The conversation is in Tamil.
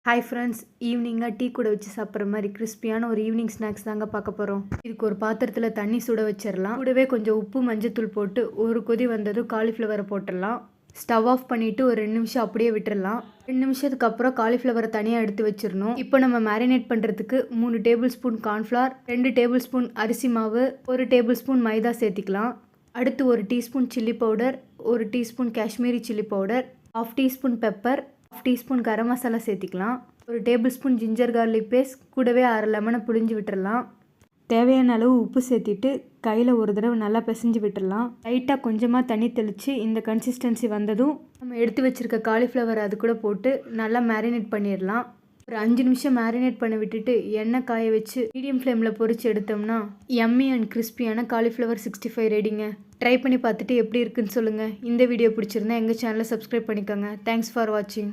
ஹாய் ஃப்ரெண்ட்ஸ், ஈவினிங்காக டீ கூட வச்சு சாப்பிட்ற மாதிரி கிறிஸ்பியான ஒரு ஈவினிங் ஸ்நாக்ஸ் தாங்க பார்க்க போகிறோம். இதுக்கு ஒரு பாத்திரத்தில் தண்ணி சுட வச்சிடலாம். கூடவே கொஞ்சம் உப்பு மஞ்சத்தூள் போட்டு ஒரு கொதி வந்ததும் காலிஃப்ளவரை போட்டுடலாம். ஸ்டவ் ஆஃப் பண்ணிவிட்டு ஒரு 2 நிமிஷம் அப்படியே விட்டுடலாம். 2 நிமிஷத்துக்கு அப்புறம் காலிஃப்ளவரை தனியாக எடுத்து வச்சிடணும். இப்போ நம்ம மேரினேட் பண்ணுறதுக்கு 3 tablespoon cornflour, 2 tablespoon அரிசி மாவு, 1 டேபிள் ஸ்பூன் மைதா சேர்த்திக்கலாம். அடுத்து 1 teaspoon chilli powder, 1 teaspoon Kashmiri chilli powder, 1/2 teaspoon pepper, 1/2 teaspoon garam masala சேர்த்திக்கலாம். 1 tablespoon ginger garlic paste, கூடவே 1/2 லெமனை புழிஞ்சு விட்டுடலாம். தேவையான அளவு உப்பு சேர்த்திட்டு கையில் ஒரு தடவை நல்லா பிசைஞ்சு விட்டுடலாம். லைட்டாக கொஞ்சமாக தண்ணி தெளித்து இந்த கன்சிஸ்டன்சி வந்ததும் நம்ம எடுத்து வச்சுருக்க காலிஃப்ளவர் அது கூட போட்டு நல்லா மேரினேட் பண்ணிடலாம். ஒரு 5 நிமிஷம் மேரினேட் பண்ண விட்டுட்டு எண்ணெய் காய வச்சு மீடியம் ஃப்ளேமில் பொரிச்சு எடுத்தோம்னா யம்மி அண்ட் கிறிஸ்பியான காலிஃப்ளவர் 65 ரெடிங்க. ட்ரை பண்ணி பார்த்துட்டு எப்படி இருக்குன்னு சொல்லுங்கள். இந்த வீடியோ பிடிச்சிருந்தா எங்கள் சேனலை சப்ஸ்கிரைப் பண்ணிக்கோங்க. தேங்க்ஸ் ஃபார் வாட்சிங்.